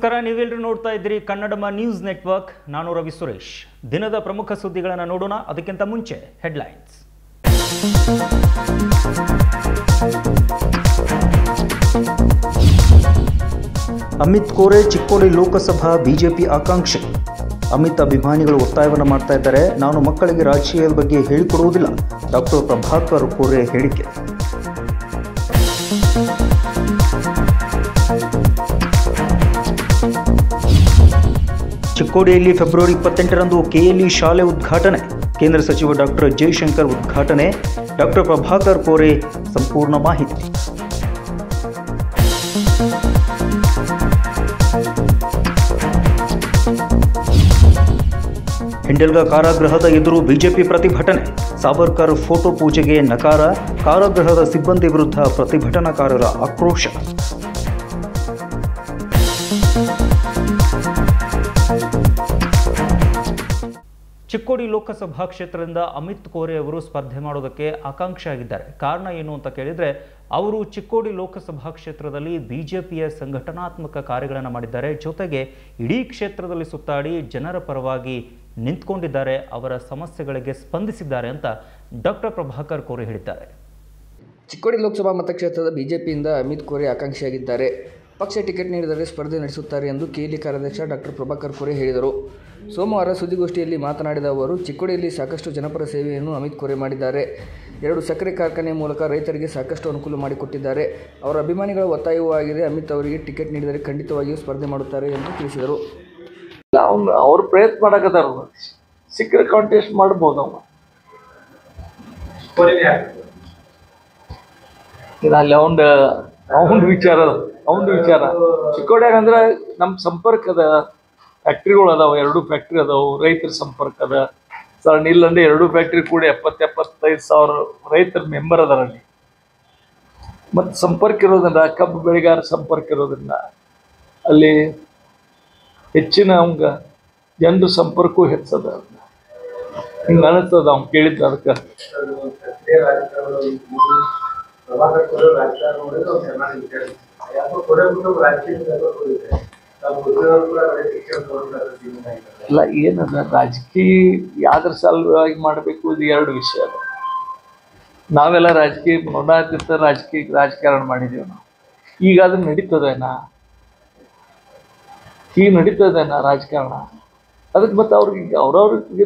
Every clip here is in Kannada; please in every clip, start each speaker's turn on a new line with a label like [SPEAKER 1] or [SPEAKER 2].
[SPEAKER 1] ನಮಸ್ಕಾರ, ನೀವೆಲ್ಲರೂ ನೋಡ್ತಾ ಇದ್ದೀರಿ ಕನ್ನಡಮ ನ್ಯೂಸ್ ನೆಟ್ವರ್ಕ್. ನಾನು ರವಿ ಸುರೇಶ್. ದಿನದ ಪ್ರಮುಖ ಸುದ್ದಿಗಳನ್ನು ನೋಡೋಣ. ಅದಕ್ಕಿಂತ ಮುಂಚೆ ಹೆಡ್ಲೈನ್ಸ್. ಅಮಿತ್ ಕೋರೆ ಚಿಕ್ಕೋಡಿ ಲೋಕಸಭಾ ಬಿಜೆಪಿ ಆಕಾಂಕ್ಷಿ. ಅಮಿತ್ ಅಭಿಮಾನಿಗಳು ಒತ್ತಾಯವನ್ನು ಮಾಡ್ತಾ ಇದ್ದಾರೆ. ನಾನು ಮಕ್ಕಳಿಗೆ ರಾಜಕೀಯದ ಬಗ್ಗೆ ಹೇಳಿಕೊಡುವುದಿಲ್ಲ. ಡಾಕ್ಟರ್ ಪ್ರಭಾಕರ್ ಕೋರೆ ಹೇಳಿಕೆ. ಚಿಕ್ಕೋಡಿಯಲ್ಲಿ ಫೆಬ್ರವರಿ 28ರಂದು ಕೆಎಲ್ಇ ಶಾಲೆ ಉದ್ಘಾಟನೆ. ಕೇಂದ್ರ ಸಚಿವ ಡಾಕ್ಟರ್ ಜೈಶಂಕರ್ ಉದ್ಘಾಟನೆ. ಡಾಕ್ಟರ್ ಪ್ರಭಾಕರ್ ಕೋರೆ ಸಂಪೂರ್ಣ ಮಾಹಿತಿ. ಹಿಂಡಲ್ಗಾ ಕಾರಾಗೃಹದ ಎದುರು ಬಿಜೆಪಿ ಪ್ರತಿಭಟನೆ. ಸಾವರ್ಕರ್ ಫೋಟೋ ಪೂಜೆಗೆ ನಕಾರ. ಕಾರಾಗೃಹದ ಸಿಬ್ಬಂದಿ ವಿರುದ್ಧ ಪ್ರತಿಭಟನಾಕಾರರ ಆಕ್ರೋಶ. ಚಿಕ್ಕೋಡಿ ಲೋಕಸಭಾ ಕ್ಷೇತ್ರದಿಂದ ಅಮಿತ್ ಕೋರೆ ಅವರು ಸ್ಪರ್ಧೆ ಮಾಡೋದಕ್ಕೆ ಆಕಾಂಕ್ಷಿ ಆಗಿದ್ದಾರೆ. ಕಾರಣ ಏನು ಅಂತ ಕೇಳಿದರೆ, ಅವರು ಚಿಕ್ಕೋಡಿ ಲೋಕಸಭಾ ಕ್ಷೇತ್ರದಲ್ಲಿ ಬಿಜೆಪಿಯ ಸಂಘಟನಾತ್ಮಕ ಕಾರ್ಯಗಳನ್ನು ಮಾಡಿದ್ದಾರೆ. ಜೊತೆಗೆ ಇಡೀ ಕ್ಷೇತ್ರದಲ್ಲಿ ಸುತ್ತಾಡಿ ಜನರ ಪರವಾಗಿ ನಿಂತ್ಕೊಂಡಿದ್ದಾರೆ, ಅವರ ಸಮಸ್ಯೆಗಳಿಗೆ ಸ್ಪಂದಿಸಿದ್ದಾರೆ ಅಂತ ಡಾಕ್ಟರ್ ಪ್ರಭಾಕರ್ ಕೋರೆ ಹೇಳಿದ್ದಾರೆ.
[SPEAKER 2] ಚಿಕ್ಕೋಡಿ ಲೋಕಸಭಾ ಮತಕ್ಷೇತ್ರದ ಬಿಜೆಪಿಯಿಂದ ಅಮಿತ್ ಕೋರೆ ಆಕಾಂಕ್ಷಿಯಾಗಿದ್ದಾರೆ. ಪಕ್ಷ ಟಿಕೆಟ್ ನೀಡಿದರೆ ಸ್ಪರ್ಧೆ ನಡೆಸುತ್ತಾರೆ ಎಂದು ಕೆಎಲ್ಇ ಕಾರ್ಯಾಧ್ಯಕ್ಷ ಡಾಕ್ಟರ್ ಪ್ರಭಾಕರ್ ಕೋರೆ ಹೇಳಿದರು. ಸೋಮವಾರ ಸುದ್ದಿಗೋಷ್ಠಿಯಲ್ಲಿ ಮಾತನಾಡಿದ ಅವರು, ಚಿಕ್ಕೋಡಿಯಲ್ಲಿ ಸಾಕಷ್ಟು ಜನಪರ ಸೇವೆಯನ್ನು ಅಮಿತ್ ಕೋರೆ ಮಾಡಿದ್ದಾರೆ. 2 ಸಕ್ಕರೆ ಕಾರ್ಖಾನೆ ಮೂಲಕ ರೈತರಿಗೆ ಸಾಕಷ್ಟು ಅನುಕೂಲ ಮಾಡಿಕೊಟ್ಟಿದ್ದಾರೆ. ಅವರ ಅಭಿಮಾನಿಗಳ ಒತ್ತಾಯವೂ ಆಗಿದೆ. ಅಮಿತ್ ಅವರಿಗೆ ಟಿಕೆಟ್ ನೀಡಿದರೆ ಖಂಡಿತವಾಗಿಯೂ ಸ್ಪರ್ಧೆ ಮಾಡುತ್ತಾರೆ ಎಂದು ತಿಳಿಸಿದರು.
[SPEAKER 3] ಅವ್ರು ಪ್ರಯತ್ನ ಮಾಡಕತ್ತಾರ, ಸಿಕ್ಕರೆ ಕಾಂಟೆಸ್ಟ್ ಮಾಡ್ಬೋದು. ಅಲ್ಲಿ ಅವನ ವಿಚಾರ ಚಿಕ್ಕೋಡ್ಯಾಗ ಅಂದ್ರೆ ನಮ್ಮ ಸಂಪರ್ಕದ ಫ್ಯಾಕ್ಟ್ರಿಗಳು ಅದಾವ. 2 ಫ್ಯಾಕ್ಟ್ರಿ ಅದಾವು. ರೈತರ ಸಂಪರ್ಕ ಅದ. ಸಣ್ಣ ಇಲ್ಲಂದ್ರೆ 2 ಫ್ಯಾಕ್ಟ್ರಿ ಕೂಡ 70,000-75,000 ರೈತರ ಮೆಂಬರ್ ಅದಾರಲ್ಲಿ. ಮತ್ತು ಸಂಪರ್ಕ ಇರೋದ್ರಿಂದ, ಕಬ್ಬು ಬೆಳೆಗಾರ ಸಂಪರ್ಕ ಇರೋದ್ರಿಂದ ಅಲ್ಲಿ ಹೆಚ್ಚಿನ ಅವಂಗ ಜನರು ಸಂಪರ್ಕವೂ ಹೆಚ್ಚದ. ಹಿಂಗೆ ಅನಿಸ್ತದ ಅವ್ನು ಕೇಳಿದ್ದು. ಅದಕ್ಕೆ ಅಲ್ಲ, ಏನದ ರಾಜಕೀಯ ಯಾವ್ದ್ರ ಸಲುವಾಗಿ ಮಾಡಬೇಕು, ಇದು 2 ವಿಷಯ ಅದ. ನಾವೆಲ್ಲ ರಾಜಕೀಯ ನೋಡಾತಿರ್ತ ರಾಜಕಾರಣ ಮಾಡಿದೀವಿ ನಾವು. ಈಗ ಅದನ್ನ ನಡೀತದೇನಾ? ಈಗ ನಡೀತದೇನಾ ರಾಜಕಾರಣ? ಅದಕ್ಕೆ ಮತ್ತೆ ಅವ್ರಿಗೆ ಅವ್ರಿಗೆ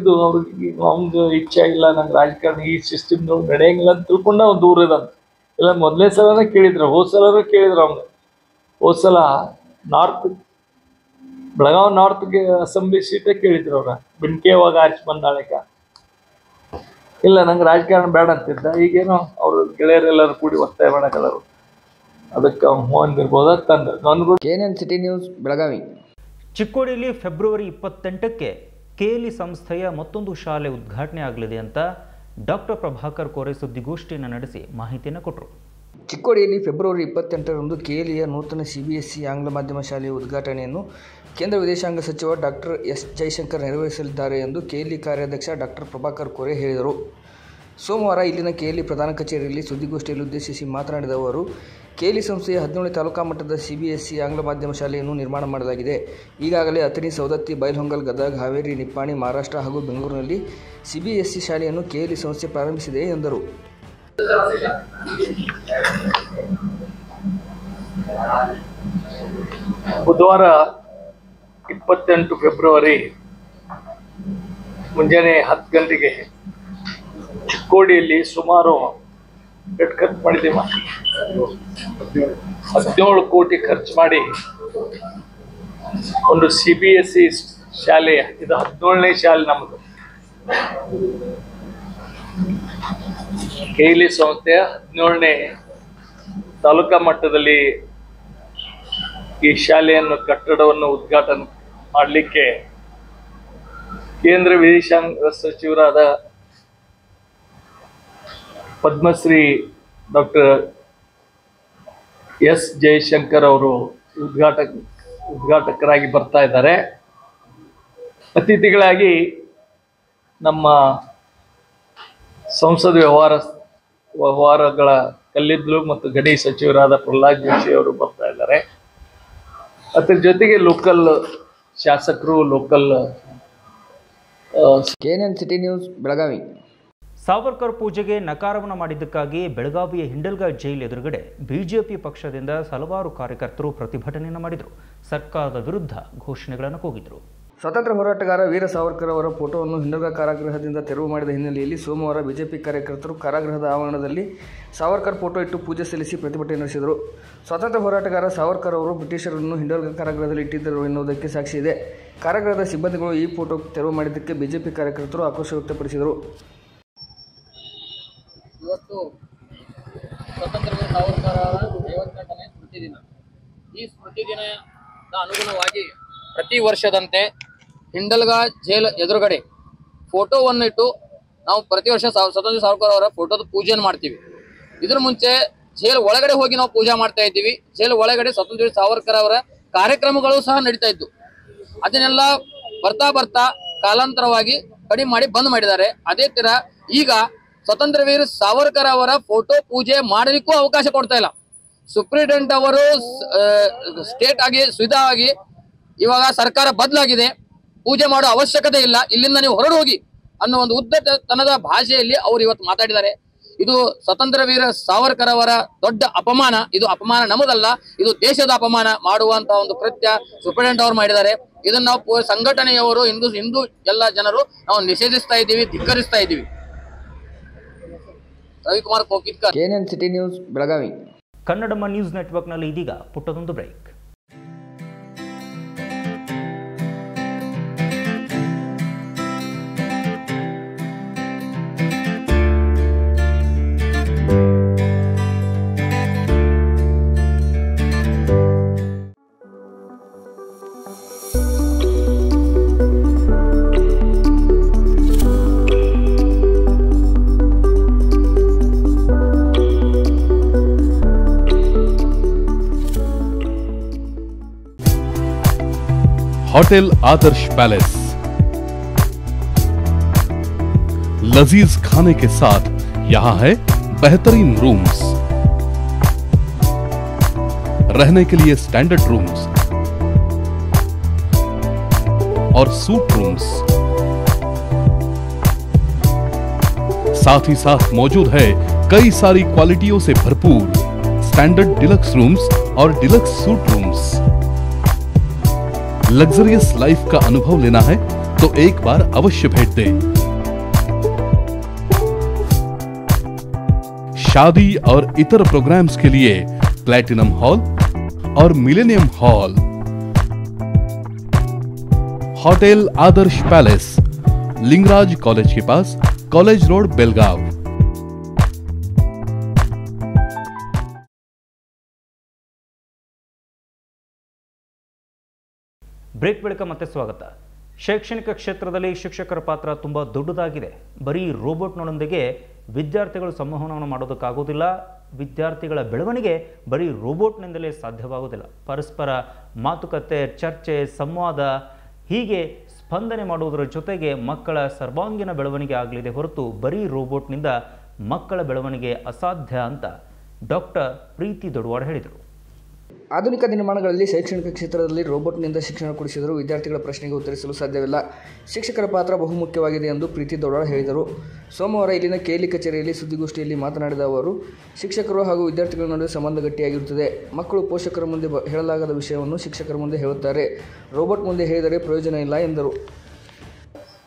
[SPEAKER 3] ಅವ್ನಿಗೆ ಇಚ್ಛೆ ಇಲ್ಲ, ನಂಗೆ ರಾಜಕಾರಣ ಈ ಸಿಸ್ಟಮ್ ನಡೆಯಂಗಿಲ್ಲ ಅಂತ ತಿಳ್ಕೊಂಡ ಅವ್ನು ದೂರ ಇದಂತ. ಇಲ್ಲ ಮೊದಲನೇ ಸಲನೇ ಕೇಳಿದ್ರು, ಹೋದ್ಸಲನೂ ಕೇಳಿದ್ರು ಅವ್ನಿಗೆ. ಹೋದ್ಸಲ ಬೆಳಗಾವಿ ನಾರ್ತ್ಗೆ ಅಸೆಂಬ್ಲಿ ಸೀಟೇ ಕೇಳಿದ್ರು ಅವ್ರ. ಬಿನ್ಕೆವಾಗ ಆರಿಸಿ ಬಂದಾಳಕ. ಇಲ್ಲ, ನಂಗೆ ರಾಜಕಾರಣ ಬೇಡ ಅಂತಿದ್ದ. ಈಗೇನೋ ಅವ್ರ ಗೆಳೆಯರೆಲ್ಲರೂ ಕೂಡಿ ಒತ್ತಾಯ ಮಾಡಕ್ಕಲ್ಲರು. ಅದಕ್ಕೆ ಅವ್ನು ಹೋಗಿರ್ಬೋದ ತಂದು.
[SPEAKER 2] KNN city news, Belagavi.
[SPEAKER 1] ಚಿಕ್ಕೋಡಿಯಲ್ಲಿ ಫೆಬ್ರವರಿ 28ಕ್ಕೆ ಕೆಎಲ್ಇ ಸಂಸ್ಥೆಯ ಮತ್ತೊಂದು ಶಾಲೆ ಉದ್ಘಾಟನೆ ಆಗಲಿದೆ ಅಂತ ಡಾಕ್ಟರ್ ಪ್ರಭಾಕರ್ ಕೋರೆ ಸುದ್ದಿಗೋಷ್ಠಿಯನ್ನು ನಡೆಸಿ ಮಾಹಿತಿಯನ್ನು ಕೊಟ್ಟರು.
[SPEAKER 2] ಚಿಕ್ಕೋಡಿಯಲ್ಲಿ ಫೆಬ್ರವರಿ 28ರಂದು ಕೆಎಲ್ಇಯ ನೂತನ CBSE ಆಂಗ್ಲ ಮಾಧ್ಯಮ ಶಾಲೆಯ ಉದ್ಘಾಟನೆಯನ್ನು ಕೇಂದ್ರ ವಿದೇಶಾಂಗ ಸಚಿವ ಡಾಕ್ಟರ್ ಎಸ್ ಜೈಶಂಕರ್ ನೆರವೇರಿಸಲಿದ್ದಾರೆ ಎಂದು ಕೆಎಲ್ಇ ಕಾರ್ಯಾಧ್ಯಕ್ಷ ಡಾಕ್ಟರ್ ಪ್ರಭಾಕರ್ ಕೋರೆ ಹೇಳಿದರು. ಸೋಮವಾರ ಇಲ್ಲಿನ ಕೆಎಲ್ಇ ಪ್ರಧಾನ ಕಚೇರಿಯಲ್ಲಿ ಸುದ್ದಿಗೋಷ್ಠಿಯಲ್ಲಿ ಉದ್ದೇಶಿಸಿ ಮಾತನಾಡಿದ ಅವರು, ಕೆಎಲ್ಇ ಸಂಸ್ಥೆಯ 17ನೇ ತಾಲೂಕಾ ಮಟ್ಟದ CBSE ಆಂಗ್ಲ ಮಾಧ್ಯಮ ಶಾಲೆಯನ್ನು ನಿರ್ಮಾಣ ಮಾಡಲಾಗಿದೆ. ಈಗಾಗಲೇ ಅಥಣಿ, ಸವದತ್ತಿ, ಬೈಲಹೊಂಗಲ, ಗದಗ, ಹಾವೇರಿ, ನಿಪ್ಪಾಣಿ, ಮಹಾರಾಷ್ಟ್ರ ಹಾಗೂ ಬೆಂಗಳೂರಿನಲ್ಲಿ CBSE ಶಾಲೆಯನ್ನು ಕೆಎಲ್ಇ ಸಂಸ್ಥೆ ಪ್ರಾರಂಭಿಸಿದೆ ಎಂದರು.
[SPEAKER 3] ಬುಧವಾರ 28 ಫೆಬ್ರವರಿ ಮುಂಜಾನೆ 10 ಗಂಟೆಗೆ ಚಿಕ್ಕೋಡಿಯಲ್ಲಿ ಸುಮಾರು ಎಷ್ಟು ಖರ್ಚು ಮಾಡಿದ್ದೀವಿ? 17 ಕೋಟಿ ಖರ್ಚು ಮಾಡಿ ಒಂದು CBSE ಶಾಲೆ. ಇದು 17ನೇ ಶಾಲೆ ನಮ್ಮದು. ಕೆಎಲ್ಇ ಸಂಸ್ಥೆಯ 17ನೇ ತಾಲೂಕಾ ಮಟ್ಟದಲ್ಲಿ ಈ ಶಾಲೆಯನ್ನು ಕಟ್ಟಡವನ್ನು ಉದ್ಘಾಟನೆ ಮಾಡಲಿಕ್ಕೆ ಕೇಂದ್ರ ವಿದೇಶಾಂಗ ಸಚಿವರಾದ ಪದ್ಮಶ್ರೀ ಡಾಕ್ಟರ್ ಎಸ್ ಜಯಶಂಕರ್ ಅವರು ಉದ್ಘಾಟಕರಾಗಿ ಬರ್ತಾ ಇದ್ದಾರೆ. ಅತಿಥಿಗಳಾಗಿ ನಮ್ಮ ಸಂಸದ ವ್ಯವಹಾರಗಳ ಕಲ್ಲಿದ್ದಲು ಮತ್ತು ಗಣಿ ಸಚಿವರಾದ ಪ್ರಹ್ಲಾದ್ ಜೋಶಿ ಅವರು ಬರ್ತಾ ಇದ್ದಾರೆ. ಅದ್ರ ಜೊತೆಗೆ ಲೋಕಲ್ ಶಾಸಕರು, local
[SPEAKER 2] KNN city news Belagavi.
[SPEAKER 1] Savarkar ಪೂಜೆಗೆ ನಕಾರವನ್ನು ಮಾಡಿದ್ದಕ್ಕಾಗಿ ಬೆಳಗಾವಿಯ ಹಿಂಡಲ್ಗಾ ಜೈಲ್ ಎದುರುಗಡೆ ಬಿಜೆಪಿ ಪಕ್ಷದಿಂದ ಹಲವಾರು ಕಾರ್ಯಕರ್ತರು ಪ್ರತಿಭಟನೆಯನ್ನು ಮಾಡಿದರು. ಸರ್ಕಾರದ ವಿರುದ್ಧ ಘೋಷಣೆಗಳನ್ನು ಕೂಗಿದರು.
[SPEAKER 2] ಸ್ವಾತಂತ್ರ್ಯ ಹೋರಾಟಗಾರ ವೀರ ಸಾವರ್ಕರ್ ಅವರ ಫೋಟೋವನ್ನು ಹಿಂಡಲ್ಗಾ ಕಾರಾಗೃಹದಿಂದ ತೆರವು ಮಾಡಿದ ಹಿನ್ನೆಲೆಯಲ್ಲಿ ಸೋಮವಾರ ಬಿಜೆಪಿ ಕಾರ್ಯಕರ್ತರು ಕಾರಾಗೃಹದ ಆವರಣದಲ್ಲಿ ಸಾವರ್ಕರ್ ಫೋಟೋ ಇಟ್ಟು ಪೂಜೆ ಸಲ್ಲಿಸಿ ಪ್ರತಿಭಟನೆ ನಡೆಸಿದರು. ಸ್ವಾತಂತ್ರ್ಯ ಹೋರಾಟಗಾರ ಸಾವರ್ಕರ್ ಅವರು ಬ್ರಿಟಿಷರನ್ನು ಹಿಂಡಲ್ಗಾ ಕಾರಾಗೃಹದಲ್ಲಿ ಇಟ್ಟಿದ್ದರು ಎನ್ನುವುದಕ್ಕೆ ಸಾಕ್ಷಿ ಇದೆ. ಕಾರಾಗೃಹದ ಸಿಬ್ಬಂದಿಗಳು ಈ ಫೋಟೋ ತೆರವು ಮಾಡಿದ್ದಕ್ಕೆ ಬಿಜೆಪಿ ಕಾರ್ಯಕರ್ತರು ಆಕ್ರೋಶ ವ್ಯಕ್ತಪಡಿಸಿದರು.
[SPEAKER 4] ಇವತ್ತು ಸ್ವತಂತ್ರ ವೀರ ಸಾವರ್ಕರ್ ಅವರ 58ನೇ ಸ್ಮೃತಿ ದಿನ. ಈ ಸ್ಮೃತಿ ದಿನದ ಅನುಗುಣವಾಗಿ ಪ್ರತಿ ವರ್ಷದಂತೆ ಹಿಂಡಲ್ಗಾ ಜೈಲ್ ಎದುರುಗಡೆ ಫೋಟೋವನ್ನು ಇಟ್ಟು ನಾವು ಪ್ರತಿ ವರ್ಷ ಸ್ವತಂತ್ರ ಸಾವರ್ಕರ್ ಅವರ ಫೋಟೋದ ಪೂಜೆಯನ್ನು ಮಾಡ್ತೀವಿ. ಇದ್ರ ಮುಂಚೆ ಜೈಲ್ ಒಳಗಡೆ ಹೋಗಿ ನಾವು ಪೂಜೆ ಮಾಡ್ತಾ ಇದ್ದೀವಿ. ಜೈಲ್ ಒಳಗಡೆ ಸ್ವತಂತ್ರ ವೀರ ಸಾವರ್ಕರ್ ಅವರ ಕಾರ್ಯಕ್ರಮಗಳು ಸಹ ನಡೀತಾ ಇದ್ದು, ಅದನ್ನೆಲ್ಲ ಬರ್ತಾ ಕಾಲಾಂತರವಾಗಿ ಕಡಿಮೆ ಮಾಡಿ ಬಂದ್ ಮಾಡಿದ್ದಾರೆ. ಅದೇ ತರ ಈಗ ಸ್ವತಂತ್ರ ವೀರ ಸಾವರ್ಕರ್ ಅವರ ಫೋಟೋ ಪೂಜೆ ಮಾಡಲಿಕ್ಕೂ ಅವಕಾಶ ಕೊಡ್ತಾ ಇಲ್ಲ. ಸುಪ್ರೀಂಟೆಂಡೆಂಟ್ ಅವರು ಸ್ಟೇಟ್ ಆಗಿ ಸುಧಾಗಿ ಇವಾಗ ಸರ್ಕಾರ ಬದಲಾಗಿದೆ, ಪೂಜೆ ಮಾಡೋ ಅವಶ್ಯಕತೆ ಇಲ್ಲ, ಇಲ್ಲಿಂದ ನೀವು ಹೊರಡು ಹೋಗಿ ಅನ್ನೋ ಒಂದು ಉದ್ದಟತನದ ಭಾಷೆಯಲ್ಲಿ ಅವರು ಇವತ್ತು ಮಾತಾಡಿದ್ದಾರೆ. ಇದು ಸ್ವತಂತ್ರ ವೀರ ಸಾವರ್ಕರ್ ಅವರ ದೊಡ್ಡ ಅಪಮಾನ. ಇದು ಅಪಮಾನ ನಮ್ಮದಲ್ಲ, ಇದು ದೇಶದ ಅಪಮಾನ ಮಾಡುವಂತಹ ಒಂದು ಕೃತ್ಯ ಸುಪ್ರೀಂಟೆಂಡೆಂಟ್ ಅವರು ಮಾಡಿದ್ದಾರೆ. ಇದನ್ನ ನಾವು ಸಂಘಟನೆಯವರು ಹಿಂದೂ ಎಲ್ಲ ಜನರು ನಾವು ನಿಷೇಧಿಸ್ತಾ ಇದ್ದೀವಿ, ಧಿಕ್ಕರಿಸ್ತಾ ಇದ್ದೀವಿ. Ravikumar Kokitkar,
[SPEAKER 2] KNN city news Belagavi.
[SPEAKER 1] Kannadamma news ನೆಟ್ವರ್ಕ್ನಲ್ಲಿ ಇದೀಗ ಪುಟ್ಟದೊಂದು ಬ್ರೇಕ್.
[SPEAKER 5] होटल आदर्श पैलेस लजीज खाने के साथ यहाँ है बेहतरीन रूम्स, रहने के लिए स्टैंडर्ड रूम्स और सूट रूम्स, साथ ही साथ मौजूद है कई सारी क्वालिटियों से भरपूर स्टैंडर्ड डिलक्स रूम्स और deluxe suit rooms. Luxurious life का अनुभव लेना है तो एक बार अवश्य भेंट दें। शादी और इतर प्रोग्राम्स के लिए प्लैटिनम हॉल और millennium hall. Hotel Adarsh palace, Lingaraj college के पास, कॉलेज रोड, बेलगाव।
[SPEAKER 1] ಬ್ರೇಕ್ ಬಳಿಕ ಮತ್ತೆ ಸ್ವಾಗತ. ಶೈಕ್ಷಣಿಕ ಕ್ಷೇತ್ರದಲ್ಲಿ ಶಿಕ್ಷಕರ ಪಾತ್ರ ತುಂಬ ದೊಡ್ಡದಾಗಿದೆ. ಬರೀ ರೋಬೋಟ್ನೊಂದಿಗೆ ವಿದ್ಯಾರ್ಥಿಗಳು ಸಂವಹನವನ್ನು ಮಾಡೋದಕ್ಕಾಗೋದಿಲ್ಲ. ವಿದ್ಯಾರ್ಥಿಗಳ ಬೆಳವಣಿಗೆ ಬರೀ ರೋಬೋಟ್ನಿಂದಲೇ ಸಾಧ್ಯವಾಗುವುದಿಲ್ಲ. ಪರಸ್ಪರ ಮಾತುಕತೆ, ಚರ್ಚೆ, ಸಂವಾದ ಹೀಗೆ ಸ್ಪಂದನೆ ಮಾಡುವುದರ ಜೊತೆಗೆ ಮಕ್ಕಳ ಸರ್ವಾಂಗೀಣ ಬೆಳವಣಿಗೆ ಆಗಲಿದೆ ಹೊರತು ಬರೀ ರೋಬೋಟ್ನಿಂದ ಮಕ್ಕಳ ಬೆಳವಣಿಗೆ ಅಸಾಧ್ಯ ಅಂತ ಡಾಕ್ಟರ್ ಪ್ರೀತಿ ದೊಡ್ವಾಡ್ ಹೇಳಿದರು.
[SPEAKER 2] ಆಧುನಿಕ ದಿನಮಾನಗಳಲ್ಲಿ ಶೈಕ್ಷಣಿಕ ಕ್ಷೇತ್ರದಲ್ಲಿ ರೋಬೋಟ್ನಿಂದ ಶಿಕ್ಷಣ ಕೊಡಿಸಿದರೂ ವಿದ್ಯಾರ್ಥಿಗಳ ಪ್ರಶ್ನೆಗೆ ಉತ್ತರಿಸಲು ಸಾಧ್ಯವಿಲ್ಲ. ಶಿಕ್ಷಕರ ಪಾತ್ರ ಬಹುಮುಖ್ಯವಾಗಿದೆ ಎಂದು ಪ್ರೀತಿ ದೊಡ್ವಾಡ್ ಹೇಳಿದರು. ಸೋಮವಾರ ಇಲ್ಲಿನ KLE ಕಚೇರಿಯಲ್ಲಿ ಸುದ್ದಿಗೋಷ್ಠಿಯಲ್ಲಿ ಮಾತನಾಡಿದ ಅವರು, ಶಿಕ್ಷಕರು ಹಾಗೂ ವಿದ್ಯಾರ್ಥಿಗಳ ನಡುವೆ ಸಂಬಂಧ ಗಟ್ಟಿಯಾಗಿರುತ್ತದೆ. ಮಕ್ಕಳು ಪೋಷಕರ ಮುಂದೆ ಹೇಳಲಾಗದ ವಿಷಯವನ್ನು ಶಿಕ್ಷಕರ ಮುಂದೆ ಹೇಳುತ್ತಾರೆ. ರೋಬೋಟ್ ಮುಂದೆ ಹೇಳಿದರೆ ಪ್ರಯೋಜನ ಇಲ್ಲ ಎಂದರು.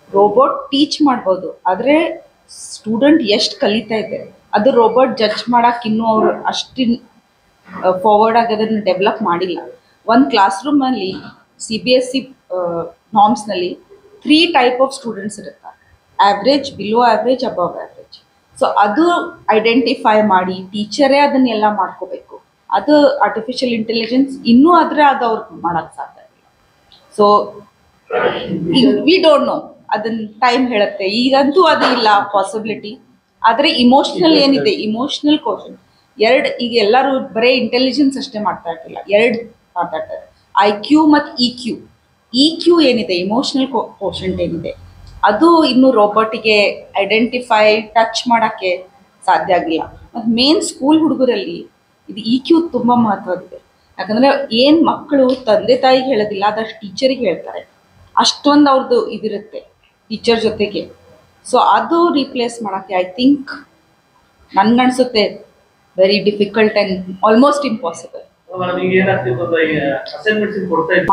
[SPEAKER 6] ರೋಬೋಟ್ ಟೀಚ್ ಮಾಡ್ಬೋದು, ಆದರೆ ಸ್ಟೂಡೆಂಟ್ ಎಷ್ಟು ಕಲಿತಾ ಇದ್ದಾರೆ ಅದು ರೋಬೋಟ್ ಜಡ್ಜ್ ಮಾಡೋಕೆ ಇನ್ನೂ ಅವರು ಅಷ್ಟು ಫಾರ್ವರ್ಡ್ ಆಗಿ ಅದನ್ನು ಡೆವಲಪ್ ಮಾಡಿಲ್ಲ. ಒಂದು ಕ್ಲಾಸ್ ರೂಮಲ್ಲಿ CBSE ನಾರ್ಮ್ಸ್ನಲ್ಲಿ 3 ಟೈಪ್ ಆಫ್ ಸ್ಟೂಡೆಂಟ್ಸ್ ಇರುತ್ತಾರೆ: average, below average, above average. So ಅದು ಐಡೆಂಟಿಫೈ ಮಾಡಿ ಟೀಚರೇ ಅದನ್ನೆಲ್ಲ ಮಾಡ್ಕೋಬೇಕು. ಅದು ಆರ್ಟಿಫಿಷಿಯಲ್ ಇಂಟೆಲಿಜೆನ್ಸ್ ಇನ್ನೂ ಆದರೆ ಅದು ಅವ್ರಿಗೆ ಮಾಡೋಕ್ಕೆ ಸಾಧ್ಯ ಇಲ್ಲ. ಸೊ ವಿ ಡೋಂಟ್ ನೋ, ಅದನ್ನ ಟೈಮ್ ಹೇಳುತ್ತೆ. ಈಗಂತೂ ಅದು ಇಲ್ಲ ಪಾಸಿಬಿಲಿಟಿ. ಆದರೆ ಇಮೋಷ್ನಲ್ ಏನಿದೆ, ಇಮೋಷ್ನಲ್ ಕ್ವಶನ್ ಎರಡು, ಈಗ ಎಲ್ಲರೂ ಬರೀ ಇಂಟೆಲಿಜೆನ್ಸ್ ಅಷ್ಟೇ ಮಾಡ್ತಾ ಇರಲಿಲ್ಲ, ಎರಡು ಮಾತಾಡ್ತಾರೆ. IQ ಮತ್ತು EQ ಏನಿದೆ, ಇಮೋಷ್ನಲ್ ಕ್ವಶಂಟ್ ಏನಿದೆ, ಅದು ಇನ್ನೂ ರೋಬೋಟಿಗೆ ಐಡೆಂಟಿಫೈ, ಟಚ್ ಮಾಡೋಕ್ಕೆ ಸಾಧ್ಯ ಆಗಲಿಲ್ಲ. ಮತ್ತು ಮೇನ್ ಸ್ಕೂಲ್ ಹುಡುಗರಲ್ಲಿ ಇದು EQ ತುಂಬ ಮಹತ್ವದಿದೆ. ಯಾಕಂದರೆ ಏನು ಮಕ್ಕಳು ತಂದೆ ತಾಯಿಗೆ ಹೇಳೋದಿಲ್ಲ ಅದಷ್ಟು ಟೀಚರಿಗೆ ಹೇಳ್ತಾರೆ, ಅಷ್ಟೊಂದು ಅವ್ರದ್ದು ಇದಿರುತ್ತೆ ಟೀಚರ್ ಜೊತೆಗೆ. ಸೊ ಅದು ರೀಪ್ಲೇಸ್ ಮಾಡೋಕ್ಕೆ ಐ ಥಿಂಕ್ ನನಗನ್ಸುತ್ತೆ very difficult and almost impossible.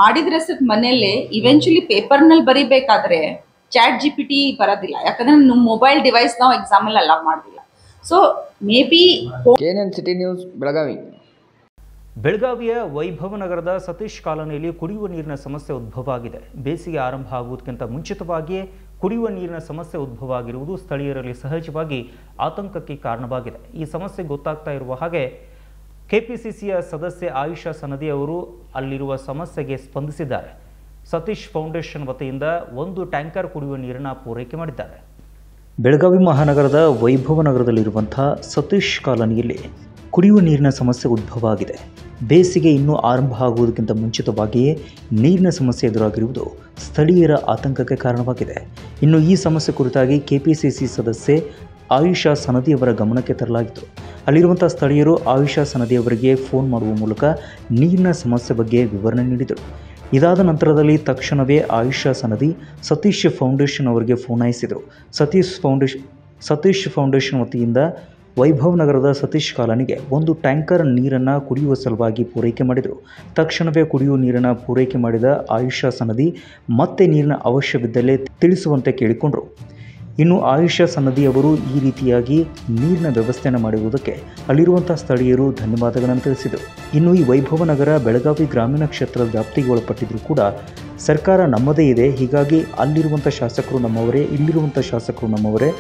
[SPEAKER 6] ಮಾಡಿದ್ರೆ ಸರ್ ಮನೇಲಿ ಇವೆಂಚುಲಿ ಪೇಪರ್ನಲ್ಲಿ ಬರಿಬೇಕಾದ್ರೆ ChatGPT ಬರೋದಿಲ್ಲ, ಯಾಕಂದರೆ ನಮ್ಮ ಮೊಬೈಲ್ ಡಿವೈಸ್ ನಾವು ಎಕ್ಸಾಮಲ್ಲಿ ಅಲೌ ಮಾಡೋದಿಲ್ಲ. So may be
[SPEAKER 2] KNN city news Belagavi.
[SPEAKER 1] ಬೆಳಗಾವಿಯ ವೈಭವ ನಗರದ ಸತೀಶ್ ಕಾಲೋನಿಯಲ್ಲಿ ಕುಡಿಯುವ ನೀರಿನ ಸಮಸ್ಯೆ ಉದ್ಭವ ಆಗಿದೆ. ಬೇಸಿಗೆ ಆರಂಭ ಆಗುವುದಕ್ಕಿಂತ ಮುಂಚಿತವಾಗಿಯೇ ಕುಡಿಯುವ ನೀರಿನ ಸಮಸ್ಯೆ ಉದ್ಭವ ಆಗಿರುವುದು ಸ್ಥಳೀಯರಲ್ಲಿ ಸಹಜವಾಗಿ ಆತಂಕಕ್ಕೆ ಕಾರಣವಾಗಿದೆ. ಈ ಸಮಸ್ಯೆ ಗೊತ್ತಾಗ್ತಾ ಇರುವ ಹಾಗೆ ಕೆಪಿಸಿಸಿಯ ಸದಸ್ಯೆ ಆಯಿಷಾ ಸನದಿ ಅವರು ಅಲ್ಲಿರುವ ಸಮಸ್ಯೆಗೆ ಸ್ಪಂದಿಸಿದ್ದಾರೆ. ಸತೀಶ್ ಫೌಂಡೇಶನ್ ವತಿಯಿಂದ 1 ಟ್ಯಾಂಕರ್ ಕುಡಿಯುವ ನೀರನ್ನು ಪೂರೈಕೆ ಮಾಡಿದ್ದಾರೆ. ಬೆಳಗಾವಿ ಮಹಾನಗರದ ವೈಭವ ನಗರದಲ್ಲಿರುವಂತಹ ಸತೀಶ್ ಕಾಲೋನಿಯಲ್ಲಿ ಕುಡಿಯುವ ನೀರಿನ ಸಮಸ್ಯೆ ಉದ್ಭವ ಆಗಿದೆ. ಬೇಸಿಗೆ ಇನ್ನೂ ಆರಂಭ ಆಗುವುದಕ್ಕಿಂತ ಮುಂಚಿತವಾಗಿಯೇ ನೀರಿನ ಸಮಸ್ಯೆ ಎದುರಾಗಿರುವುದು ಸ್ಥಳೀಯರ ಆತಂಕಕ್ಕೆ ಕಾರಣವಾಗಿದೆ. ಇನ್ನು ಈ ಸಮಸ್ಯೆ ಕುರಿತಾಗಿ ಕೆಪಿಸಿಸಿ ಸದಸ್ಯೆ ಆಯಿಷಾ ಸನದಿಯವರ ಗಮನಕ್ಕೆ ತರಲಾಗಿತ್ತು. ಅಲ್ಲಿರುವಂಥ ಸ್ಥಳೀಯರು ಆಯಿಷಾ ಸನದಿಯವರಿಗೆ ಫೋನ್ ಮಾಡುವ ಮೂಲಕ ನೀರಿನ ಸಮಸ್ಯೆ ಬಗ್ಗೆ ವಿವರಣೆ ನೀಡಿದರು. ಇದಾದ ನಂತರದಲ್ಲಿ ತಕ್ಷಣವೇ ಆಯಿಷಾ ಸನದಿ ಸತೀಶ್ ಫೌಂಡೇಶನ್ ಅವರಿಗೆ ಫೋನಾಯಿಸಿದರು. ಸತೀಶ್ ಫೌಂಡೇಶನ್ ವತಿಯಿಂದ ವೈಭವ್ ನಗರದ ಸತೀಶ್ ಕಾಲೋನಿಗೆ 1 ಟ್ಯಾಂಕರ್ ನೀರನ್ನು ಕುಡಿಯುವ ಸಲುವಾಗಿ ಪೂರೈಕೆ ಮಾಡಿದರು. ತಕ್ಷಣವೇ ಕುಡಿಯುವ ನೀರನ್ನು ಪೂರೈಕೆ ಮಾಡಿದ ಆಯಿಷಾ ಸನದಿ ಮತ್ತೆ ನೀರಿನ ಅವಶ್ಯವಿದ್ದಲ್ಲಿ ತಿಳಿಸುವಂತೆ ಕೇಳಿಕೊಂಡರು. ಇನ್ನು ಆಯಿಷಾ ಸನದಿ ಅವರು ಈ ರೀತಿಯಾಗಿ ನೀರಿನ ವ್ಯವಸ್ಥೆಯನ್ನು ಮಾಡಿರುವುದಕ್ಕೆ ಅಲ್ಲಿರುವಂಥ ಸ್ಥಳೀಯರು ಧನ್ಯವಾದಗಳನ್ನು ತಿಳಿಸಿದರು. ಇನ್ನು ಈ ವೈಭವ ನಗರ ಬೆಳಗಾವಿ ಗ್ರಾಮೀಣ ಕ್ಷೇತ್ರದ ವ್ಯಾಪ್ತಿಗೆ ಒಳಪಟ್ಟಿದ್ದರೂ ಕೂಡ ಸರ್ಕಾರ ನಮ್ಮದೇ ಇದೆ, ಹೀಗಾಗಿ ಅಲ್ಲಿರುವಂಥ ಶಾಸಕರು ನಮ್ಮವರೇ, ಇಲ್ಲಿರುವಂಥ ಶಾಸಕರು ನಮ್ಮವರೇ,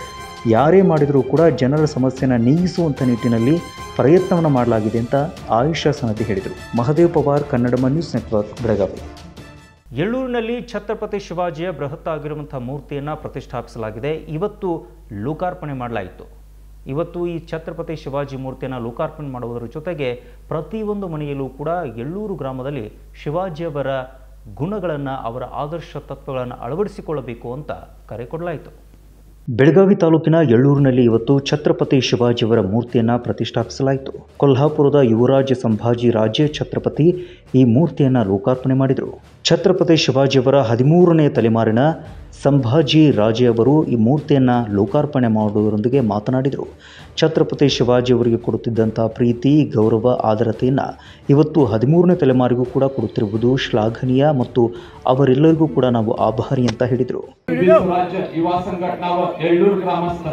[SPEAKER 1] ಯಾರೇ ಮಾಡಿದರೂ ಕೂಡ ಜನರ ಸಮಸ್ಯೆಯನ್ನು ನೀಗಿಸುವಂಥ ನಿಟ್ಟಿನಲ್ಲಿ ಪ್ರಯತ್ನವನ್ನು ಮಾಡಲಾಗಿದೆ ಅಂತ ಆಯಿಷಾ ಸನದಿ ಹೇಳಿದರು. Mahadev Pawar, Kannadama news network, Belagavi. ಎಳ್ಳೂರಿನಲ್ಲಿ ಛತ್ರಪತಿ ಶಿವಾಜಿಯ ಬೃಹತ್ ಆಗಿರುವಂಥ ಮೂರ್ತಿಯನ್ನು ಪ್ರತಿಷ್ಠಾಪಿಸಲಾಗಿದೆ. ಇವತ್ತು ಲೋಕಾರ್ಪಣೆ ಮಾಡಲಾಯಿತು. ಇವತ್ತು ಈ ಛತ್ರಪತಿ ಶಿವಾಜಿ ಮೂರ್ತಿಯನ್ನು ಲೋಕಾರ್ಪಣೆ ಮಾಡುವುದರ ಜೊತೆಗೆ ಪ್ರತಿಯೊಂದು ಮನೆಯಲ್ಲೂ ಕೂಡ ಎಳ್ಳೂರು ಗ್ರಾಮದಲ್ಲಿ ಶಿವಾಜಿಯವರ ಗುಣಗಳನ್ನು, ಅವರ ಆದರ್ಶ ತತ್ವಗಳನ್ನು ಅಳವಡಿಸಿಕೊಳ್ಳಬೇಕು ಅಂತ ಕರೆ ಕೊಡಲಾಯಿತು. ಬೆಳಗಾವಿ ತಾಲೂಕಿನ ಎಳ್ಳೂರಿನಲ್ಲಿ ಇವತ್ತು ಛತ್ರಪತಿ ಶಿವಾಜಿಯವರ ಮೂರ್ತಿಯನ್ನು ಪ್ರತಿಷ್ಠಾಪಿಸಲಾಯಿತು. ಕೊಲ್ಹಾಪುರದ ಯುವರಾಜ ಸಂಭಾಜಿ ರಾಜೇ ಛತ್ರಪತಿ ಈ ಮೂರ್ತಿಯನ್ನು ಲೋಕಾರ್ಪಣೆ ಮಾಡಿದರು. ಛತ್ರಪತಿ ಶಿವಾಜಿಯವರ 13ನೇ ತಲೆಮಾರಿನ ಸಂಭಾಜಿ ರಾಜೇ ಅವರು ಈ ಮೂರ್ತಿಯನ್ನು ಲೋಕಾರ್ಪಣೆ ಮಾಡುವುದರೊಂದಿಗೆ ಮಾತನಾಡಿದರು. ಛತ್ರಪತಿ ಶಿವಾಜಿಯವರಿಗೆ ಕೊಡುತ್ತಿದ್ದಂಥ ಪ್ರೀತಿ, ಗೌರವ, ಆದರತೆಯನ್ನು ಇವತ್ತು 13ನೇ ತಲೆಮಾರಿಗೂ ಕೂಡ ಕೊಡುತ್ತಿರುವುದು ಶ್ಲಾಘನೀಯ ಮತ್ತು ಅವರೆಲ್ಲರಿಗೂ ಕೂಡ ನಾವು ಆಭಾರಿ ಅಂತ ಹೇಳಿದರು.
[SPEAKER 7] राज्य युवा संघटना व येळ्ळूर ग्रामस्थ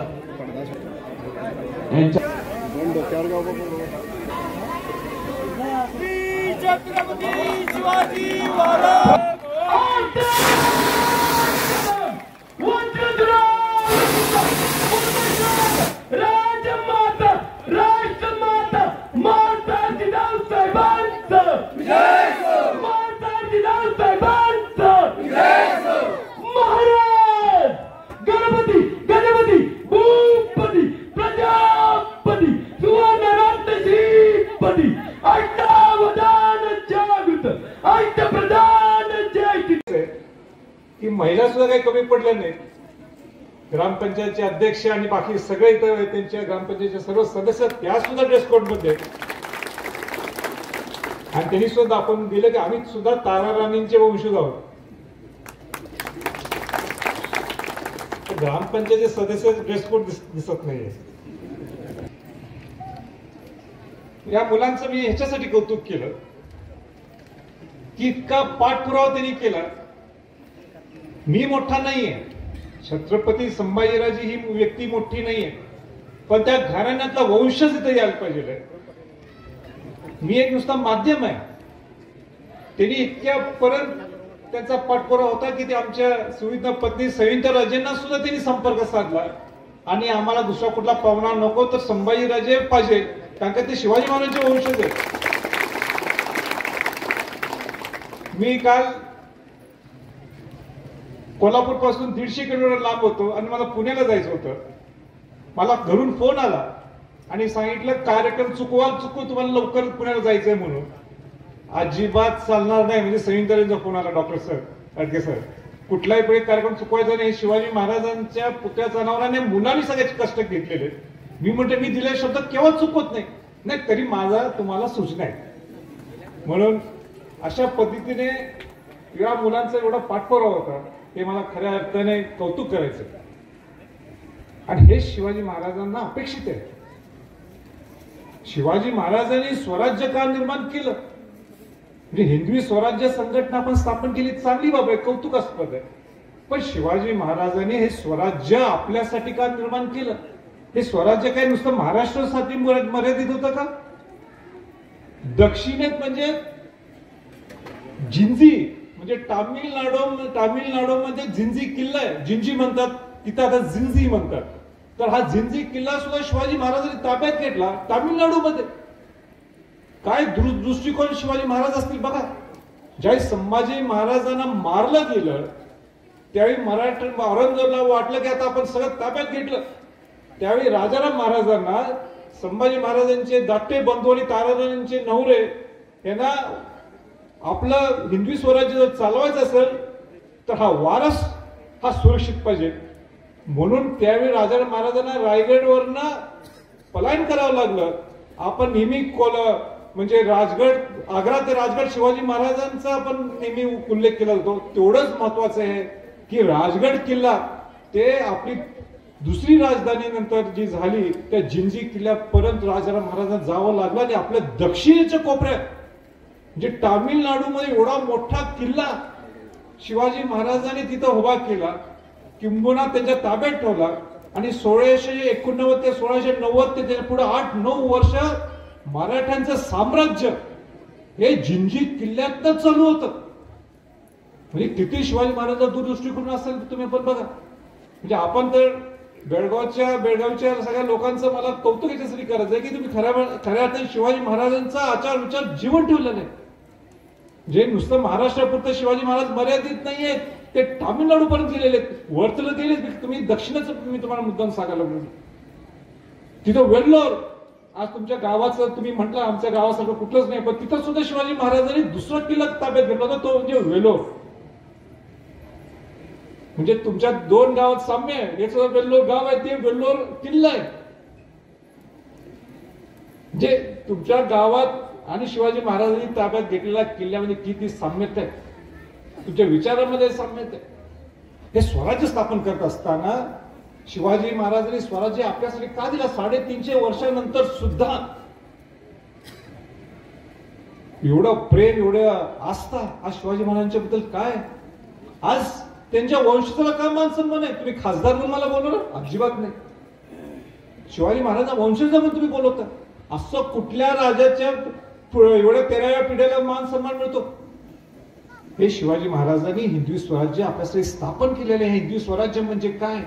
[SPEAKER 7] छत्रपती शिवाजी महाराज राजमाता राष्ट्रमाता माता जिजाऊ साहेबांचा माता जिजाऊ साहेबांचा महाराज गणपती गणपती भूपती प्रजापती सुवर्णरत्न श्रीपती अष्टावधान जागृत अष्टप्रधान जय की महिला सुद्धा काही कमी पडल्या नाहीत. ग्रामपंचायतचे अध्यक्ष आणि बाकी सगळे इतर त्यांच्या ग्रामपंचायतचे सर्व सदस्य त्या सुद्धा ड्रेस कोड मध्ये आणि त्यांनी सुद्धा आपण दिलं की आम्ही सुद्धा तारा राणींचे वंशज आहोत. ग्रामपंचायतचे सदस्य ड्रेस कोड दिसत नाहीये. या मुलांचं मी ह्याच्यासाठी कौतुक केलं की इतका पाठपुरावा त्यांनी केला. मी मोठा नाहीये, छत्रपती संभाजीराजे ही व्यक्ती मोठी नाहीये, पण त्या घराण्यातला वंशच इथे यायला पाहिजे. मी एक नुसता माध्यम आहे. त्यांनी इतक्यापर्यंत त्यांचा पाठपुरावा होता की ते आमच्या सुविधा पत्नी सविता राजेंना सुद्धा त्यांनी संपर्क साधला आणि आम्हाला दुसरा कुठला पाहुणा नको, तर संभाजीराजे पाहिजे, कारण का ते शिवाजी महाराजांचे वंशज आहेत. मी काल कोल्हापूर पासून 150 किलोमीटर लांब होतो आणि मला पुण्याला जायचं होतं. मला घरून फोन आला आणि सांगितलं कार्यक्रम चुकू तुम्हाला लवकर पुण्याला जायचंय म्हणून. अजिबात चालणार नाही. म्हणजे संविधानाचा फोन आला, डॉक्टर सर अडके सर, कुठलाही वेळी कार्यक्रम चुकवायचा नाही. शिवाजी महाराजांच्या पुत्या जनावरांनी मुलांनी सगळ्याचे कष्ट घेतलेले. मी म्हणते मी दिलेले शब्द केव्हा चुकवत नाही. तरी माझा तुम्हाला सूचना आहे, म्हणून अशा पद्धतीने या मुलांचा एवढा पाठपुरावा होता, हे मला खऱ्या अर्थाने कौतुक करायचं. आणि हे शिवाजी महाराजांना अपेक्षित आहे. शिवाजी महाराजांनी स्वराज्य का निर्माण केलं, म्हणजे हिंदवी स्वराज्य संघटना आपण स्थापन केली, चांगली बाब आहे, कौतुकास्पद आहे. पण शिवाजी महाराजांनी हे स्वराज्य आपल्यासाठी का निर्माण केलं? हे स्वराज्य काय नुसतं महाराष्ट्रासाठी मर्यादित होतं का? दक्षिणेत म्हणजे जिंजी, म्हणजे तामिळनाडूमध्ये जिंजी किल्ला आहे, जिंजी म्हणतात, तिथं आता जिंजी म्हणतात. तर हा जिंजी किल्ला सुद्धा शिवाजी महाराजांनी ताब्यात घेतला तामिळनाडूमध्ये. काय दृष्टिकोन शिवाजी महाराज असतील बघा. ज्यावेळी संभाजी महाराजांना मारलं गेलं त्यावेळी औरंगजेबाला वाटलं की आता आपण सगळं ताब्यात घेतलं. त्यावेळी राजाराम महाराजांना संभाजी महाराजांचे धाकटे बंधू आणि ताराराजांचे नवरे यांना आपलं हिंदवी स्वराज्य जर चालवायचं असेल तर हा वारस हा सुरक्षित पाहिजे. म्हणून त्यावेळी राजाराम महाराजांना रायगडवरनं पलायन करावं लागलं. आपण नेहमी म्हणजे राजगड, आग्रा ते राजगड शिवाजी महाराजांचा आपण नेहमी उल्लेख केला जातो. तेवढंच महत्वाचं आहे की राजगड किल्ला ते आपली दुसरी राजधानी नंतर जी झाली त्या जिंजी किल्ल्यापर्यंत राजाराम महाराजांना जावं लागलं. आणि आपल्या दक्षिणेच्या कोपऱ्यात म्हणजे तामिळनाडूमध्ये एवढा मोठा किल्ला शिवाजी महाराजांनी तिथं उभा केला, किंबहुना त्यांच्या ताब्यात ठेवला. आणि 1689 ते 1690 ते त्याच्या पुढे 8-9 वर्ष मराठ्यांचं साम्राज्य हे जिंजी किल्ल्यातच चालू होतं. म्हणजे किती शिवाजी महाराजांचा दूरदृष्टिकोन असेल तुम्ही पण बघा. म्हणजे आपण तर बेळगावच्या सगळ्या लोकांचं मला कौतुक याच्यासाठी करायचं आहे की तुम्ही खऱ्या अर्थाने शिवाजी महाराजांचा आचार विचार जीवन ठेवलं नाही. जे नुसतं महाराष्ट्रापुरतं शिवाजी महाराज मर्यादित नाहीये, ते तामिळनाडू पर्यंत गेलेले, वर्तलं गेलेत. तुम्ही दक्षिणेचं मी तुम्हाला मुद्दाम सांगायला लागलो. तिथं वेल्लोर, आज तुमच्या गावाचं तुम्ही म्हटलं आमच्या गावासारखं कुठलंच नाही, पण तिथं सुद्धा शिवाजी महाराजांनी दुसरा किल्ला ताब्यात घेतला होता, तो म्हणजे वेल्लोर. म्हणजे तुमच्या 2 गावात साम्य आहे. याचं वेल्लोर गाव आहे, ते वेल्लोर किल्ला आहे. जे तुमच्या गावात आणि शिवाजी महाराजांनी ताब्यात घेतलेल्या किल्ल्यामध्ये किती साम्यता आहे, तुमच्या विचारामध्ये साम्यता आहे. हे स्वराज्य स्थापन करत असताना शिवाजी महाराजांनी स्वराज्य आपल्यासाठी का दिला? 350 वर्षानंतर सुद्धा एवढं प्रेम, एवढं आस्था आज शिवाजी महाराजांच्या बद्दल काय? आज त्यांच्या वंशजाला काय मान सन्मान आहे? तुम्ही खासदार म्हणून मला बोलवलं? अजिबात नाही. शिवाजी महाराजांचा वंशज म्हणून तुम्ही बोलवता. असं कुठल्या राजाच्या एवढ्या 13व्या पिढीला मान सन्मान मिळतो? हे शिवाजी महाराजांनी हिंदवी स्वराज्य आपल्यासाठी स्थापन केलेले आहे. हिंदवी स्वराज्य म्हणजे काय?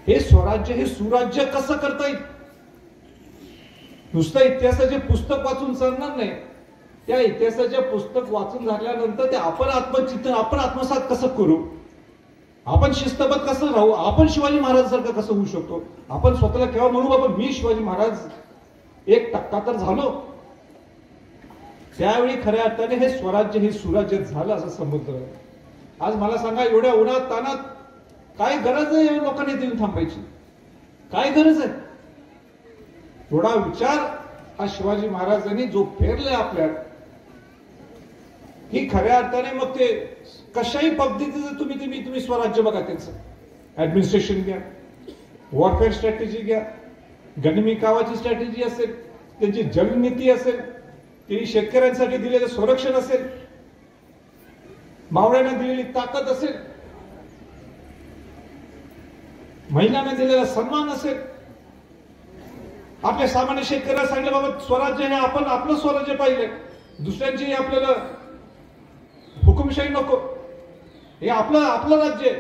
[SPEAKER 7] हे स्वराज्य, हे सुराज्य कसं करता येईल? नुसतं इतिहासाचे पुस्तक वाचून चालणार नाही. त्या इतिहासाचे पुस्तक वाचून झाल्यानंतर ते आपण आत्मचिंतन, आपण आत्मसात कसं करू, आपण शिस्तबद्ध कसं राहू, आपण शिवाजी महाराजांसारखं कसं होऊ शकतो, आपण स्वतःला केव्हा म्हणू बाबा मी शिवाजी महाराज 1% तर झालो, त्यावेळी खऱ्या अर्थाने हे स्वराज्य, हे सुराज्य झालं असं समजलं. आज मला सांगा, एवढ्या उन्हात तानात काय गरज आहे लोकांनी इथे येऊन थांबायची? काय गरज आहे? एवढा विचार हा शिवाजी महाराजांनी जो पेरलाय आपल्यात, ही खऱ्या अर्थाने मग ते कशाही पद्धतीचं तुम्ही स्वराज्य बघा, त्यांचं ऍडमिनिस्ट्रेशन घ्या, वॉरफेअर स्ट्रॅटेजी घ्या, गनिमी कावाची स्ट्रॅटेजी असेल, त्यांची जलनीती असेल, ती शेतकऱ्यांसाठी दिलेलं संरक्षण असेल, मावळ्यांना दिलेली ताकद असेल, महिलांना दिलेला सन्मान असेल, आपल्या सामान्य शेतकऱ्याला सांगितलं बाबा स्वराज्य हे आपण आपलं स्वराज्य पाहिजे, दुसऱ्यांची आपल्याला हुकुमशाही नको, हे आपलं राज्य आहे,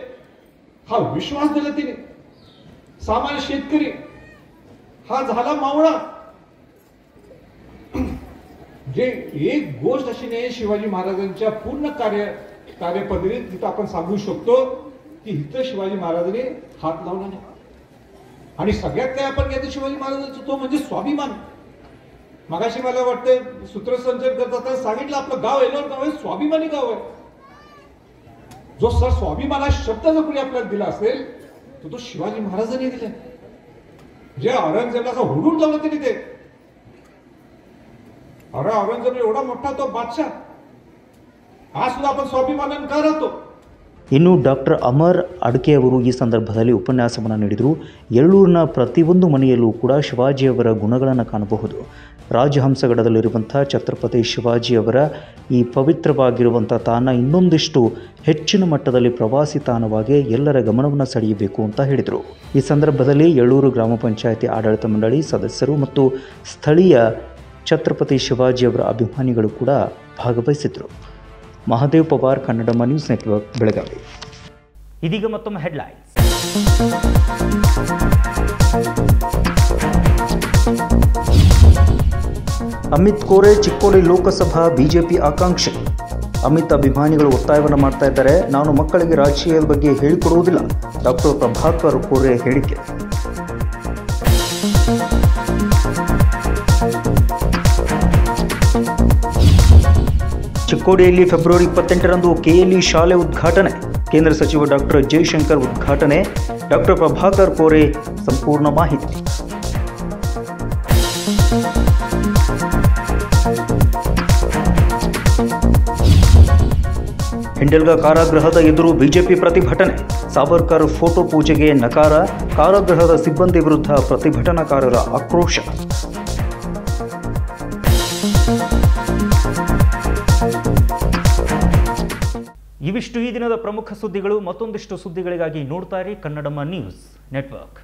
[SPEAKER 7] हा विश्वास दिला तिने. सामान्य शेतकरी हा झाला मावळा. जे एक गोष्ट अशी नाही शिवाजी महाराजांच्या पूर्ण कार्यपद्धतीत तिथं आपण सांगू शकतो की इथं शिवाजी महाराजांनी हात लावला नाही. आणि सगळ्यात काय आपण घ्यायचं शिवाजी महाराजांचं, तो म्हणजे स्वाभिमान. मगाशी मला वाटतं सूत्रसंचलन करत असताना सांगितलं, आपलं गाव एलोर गाव आहे, स्वाभिमानी गाव आहे. जो सर स्वाभिमान हा शब्द जर कोणी आपल्याला दिला असेल तो शिवाजी महाराजांनी दिला. जे औरंगजेबाला हुडून लावलं त्यांनी ते अरे औरंगजेब एवढा मोठा तो बादशाह, आज सुद्धा आपण स्वाभिमानाने का राहतो.
[SPEAKER 1] ಇನ್ನು ಡಾಕ್ಟರ್ ಅಮರ್ ಅಡ್ಕೆ ಅವರು ಈ ಸಂದರ್ಭದಲ್ಲಿ ಉಪನ್ಯಾಸವನ್ನು ನೀಡಿದರು. ಯಳ್ಳೂರಿನ ಪ್ರತಿಯೊಂದು ಮನೆಯಲ್ಲೂ ಕೂಡ ಶಿವಾಜಿಯವರ ಗುಣಗಳನ್ನು ಕಾಣಬಹುದು. ರಾಜಹಂಸಗಡದಲ್ಲಿರುವಂಥ ಛತ್ರಪತಿ ಶಿವಾಜಿಯವರ ಈ ಪವಿತ್ರವಾಗಿರುವಂಥ ತಾಣ ಇನ್ನೊಂದಿಷ್ಟು ಹೆಚ್ಚಿನ ಮಟ್ಟದಲ್ಲಿ ಪ್ರವಾಸಿ ತಾಣವಾಗಿ ಎಲ್ಲರ ಗಮನವನ್ನು ಸೆಳೆಯಬೇಕು ಅಂತ ಹೇಳಿದರು. ಈ ಸಂದರ್ಭದಲ್ಲಿ ಯಳ್ಳೂರು ಗ್ರಾಮ ಪಂಚಾಯಿತಿ ಆಡಳಿತ ಮಂಡಳಿ ಸದಸ್ಯರು ಮತ್ತು ಸ್ಥಳೀಯ ಛತ್ರಪತಿ ಶಿವಾಜಿಯವರ ಅಭಿಮಾನಿಗಳು ಕೂಡ ಭಾಗವಹಿಸಿದರು. Mahadev Pawar, Kannadamma news network, Belagavi. ಇದೀಗ ಮತ್ತೊಮ್ಮೆ ಹೆಡ್ಲೈನ್ಸ್. ಅಮಿತ್ ಕೋರೆ ಚಿಕ್ಕೋಡಿ ಲೋಕಸಭಾ ಬಿಜೆಪಿ ಆಕಾಂಕ್ಷಿ. ಅಮಿತ್ ಅಭಿಮಾನಿಗಳು ಒತ್ತಾಯವನ್ನು ಮಾಡ್ತಾ ಇದ್ದಾರೆ. ನಾನು ಮಕ್ಕಳಿಗೆ ರಾಜಕೀಯದ ಬಗ್ಗೆ ಹೇಳಿಕೊಡುವುದಿಲ್ಲ. ಡಾಕ್ಟರ್ ಪ್ರಭಾಕರ್ ಕೋರೆ ಹೇಳಿಕೆ. ಚಿಕ್ಕೋಡಿಯಲ್ಲಿ ಫೆಬ್ರವರಿ 28ರಂದು ಕೆಎಲ್ಇ ಶಾಲೆ ಉದ್ಘಾಟನೆ. ಕೇಂದ್ರ ಸಚಿವ ಡಾಕ್ಟರ್ ಜೈಶಂಕರ್ ಉದ್ಘಾಟನೆ. ಡಾಕ್ಟರ್ ಪ್ರಭಾಕರ್ ಕೋರೆ ಸಂಪೂರ್ಣ ಮಾಹಿತಿ. ಹಿಂಡಲ್ಗಾ ಕಾರಾಗೃಹದ ಎದುರು ಬಿಜೆಪಿ ಪ್ರತಿಭಟನೆ. ಸಾವರ್ಕರ್ ಫೋಟೋ ಪೂಜೆಗೆ ನಕಾರ. ಕಾರಾಗೃಹದ ಸಿಬ್ಬಂದಿ ವಿರುದ್ಧ ಪ್ರತಿಭಟನಾಕಾರರ ಆಕ್ರೋಶ. ಇವಿಷ್ಟು ಈ ದಿನದ ಪ್ರಮುಖ ಸುದ್ದಿಗಳು. ಮತ್ತೊಂದಿಷ್ಟು ಸುದ್ದಿಗಳಿಗಾಗಿ ನೋಡ್ತಾ ಇರಿ ಕನ್ನಡಮ್ಮ ನ್ಯೂಸ್ ನೆಟ್ವರ್ಕ್.